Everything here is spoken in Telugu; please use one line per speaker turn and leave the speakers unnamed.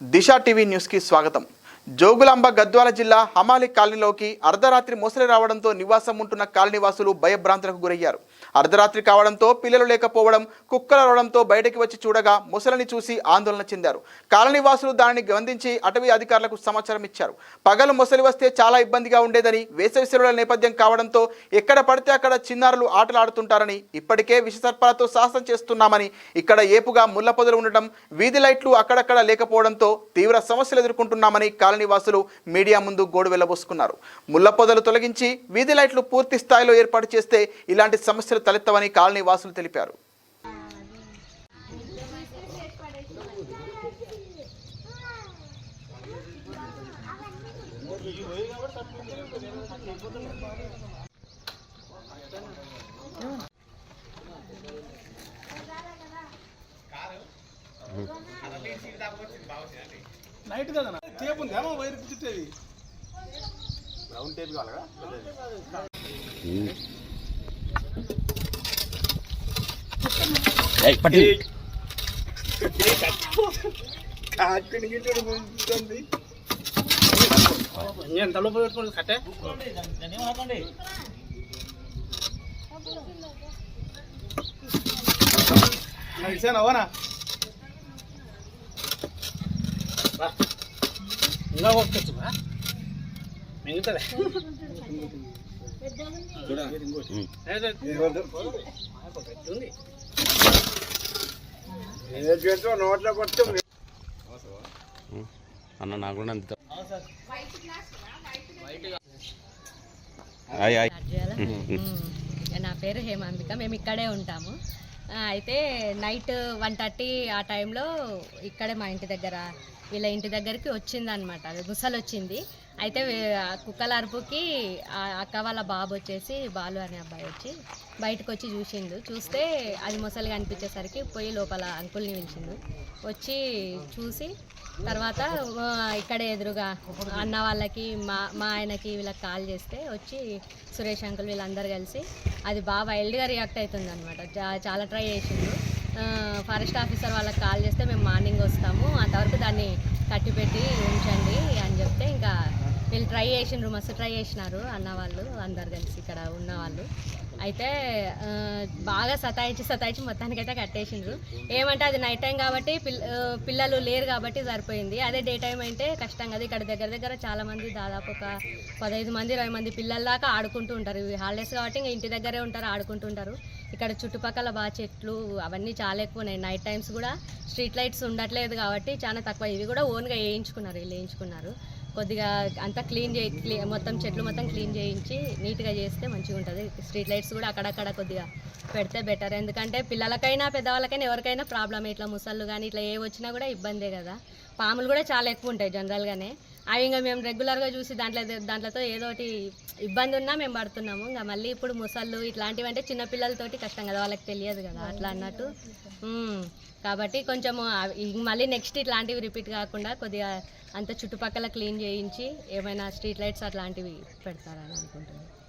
దిశ టీవీ న్యూస్కి స్వాగతం. జోగులాంబ గద్వాల జిల్లా హమాలి కాలనీలోకి అర్ధరాత్రి మొసలి రావడంతో నివాసం ఉంటున్న కాలనీవాసులు భయభ్రాంతులకు గురయ్యారు. అర్ధరాత్రి కావడంతో పిల్లలు లేకపోవడం, కుక్కలు రావడంతో బయటకి వచ్చి చూడగా మొసలిని చూసి ఆందోళన చెందారు. కాలనీవాసులు దానిని గమనించి అటవీ అధికారులకు సమాచారం ఇచ్చారు. పగలు మొసలి వస్తే చాలా ఇబ్బందిగా ఉండేదని, వేసవి సెలవుల నేపథ్యం కావడంతో ఎక్కడ పడితే అక్కడ చిన్నారులు ఆటలాడుతుంటారని, ఇప్పటికే విషసర్పాలతో సాహసం చేస్తున్నామని, ఇక్కడ ఏపుగా ముళ్ల పొదలు ఉండటం, వీధి లైట్లు అక్కడక్కడ లేకపోవడంతో తీవ్ర సమస్యలు ఎదుర్కొంటున్నామని కాలనీవాసులు మీడియా ముందు గోడు వెళ్లబోసుకున్నారు. ముళ్ల పొదలు తొలగించి వీధి లైట్లు పూర్తి స్థాయిలో ఏర్పాటు చేస్తే ఇలాంటి సమస్యలు తలెత్తవని కాలనీవాసులు తెలిపారు.
నైట్ కదా టేప్ ఉంది ఏమో వైర్ చుట్టేది రౌండ్ టేప్ కావాలా ఎంత లోపల పెట్టుకోండి కట్టే ఇచ్చానవనా ఇంకా కొట్టుకోవచ్చు మిగుతుంది నోట్లో కొట్టు
అన్న నాకు కూడా అంత
నా పేరు హేమాంబిక. మేము ఇక్కడే ఉంటాము. అయితే నైట్ 1:30 ఆ టైంలో ఇక్కడే మా ఇంటి దగ్గర వీళ్ళ ఇంటి దగ్గరికి వచ్చిందనమాట. ముసలు వచ్చింది. అయితే కుక్కల అరుపుకి అక్క వాళ్ళ బాబు వచ్చేసి బాలు అనే అబ్బాయి వచ్చి బయటకు వచ్చి చూస్తే అది ముసలి కనిపించేసరికి పోయి లోపల అంకుల్ని పిలిచిండు. వచ్చి చూసి తర్వాత ఇక్కడ ఎదురుగా అన్న వాళ్ళకి మా ఆయనకి వీళ్ళకి కాల్ చేస్తే వచ్చి సురేష్ అంకుల్ వీళ్ళందరూ కలిసి అది బాగా వైల్డ్గా రియాక్ట్ అవుతుంది అనమాట. చాలా ట్రై చేసిండు. ఫారెస్ట్ ఆఫీసర్ వాళ్ళకి కాల్ చేస్తే మేము మార్నింగ్ వస్తాము, అంతవరకు దాన్ని కట్టిపెట్టి ఉంచండి అని చెప్తే ఇంకా వీళ్ళు ట్రై చేసిండ్రు, మస్తు ట్రై చేసినారు అన్న వాళ్ళు అందరు కలిసి ఇక్కడ ఉన్నవాళ్ళు. అయితే బాగా సతాయించి మొత్తానికైతే కట్టేసిండ్రు. ఏమంటే అది నైట్ టైం కాబట్టి పిల్లలు లేరు కాబట్టి సరిపోయింది. అదే డే టైం అయితే కష్టం కదా. ఇక్కడ దగ్గర చాలామంది దాదాపు ఒక 15 మంది 20 మంది పిల్లల దాకా ఆడుకుంటూ ఉంటారు. ఇవి హాలిడేస్ కాబట్టి ఇంకా ఇంటి దగ్గరే ఉంటారు, ఆడుకుంటూ ఉంటారు. ఇక్కడ చుట్టుపక్కల బాగా చెట్లు అవన్నీ చాలా ఎక్కువ ఉన్నాయి. నైట్ టైమ్స్ కూడా స్ట్రీట్ లైట్స్ ఉండట్లేదు కాబట్టి చాలా తక్కువ. ఇవి కూడా ఓన్గా వేయించుకున్నారు. కొద్దిగా అంతా మొత్తం చెట్లు మొత్తం క్లీన్ చేయించి నీట్గా చేస్తే మంచిగా ఉంటుంది. స్ట్రీట్ లైట్స్ కూడా అక్కడక్కడ కొద్దిగా పెడితే బెటర్. ఎందుకంటే పిల్లలకైనా పెద్దవాళ్ళకైనా ఎవరికైనా ప్రాబ్లమ్. ఇట్లా ముసళ్ళు కానీ ఇట్లా ఏ వచ్చినా కూడా ఇబ్బందే కదా. పాములు కూడా చాలా ఎక్కువ ఉంటాయి జనరల్గానే. అవి ఇంకా మేము రెగ్యులర్గా చూసి దాంట్లతో ఏదోటి ఇబ్బంది ఉన్నా మేము పడుతున్నాము. ఇంకా మళ్ళీ ఇప్పుడు ముసళ్ళు ఇట్లాంటివి అంటే చిన్నపిల్లలతోటి కష్టం కదా, వాళ్ళకి తెలియదు కదా అట్లా అన్నట్టు. కాబట్టి కొంచెము మళ్ళీ నెక్స్ట్ ఇట్లాంటివి రిపీట్ కాకుండా కొద్దిగా అంత చుట్టుపక్కల క్లీన్ చేయించి ఏమైనా స్ట్రీట్ లైట్స్ అట్లాంటివి పెడతారని అనుకుంటున్నాను.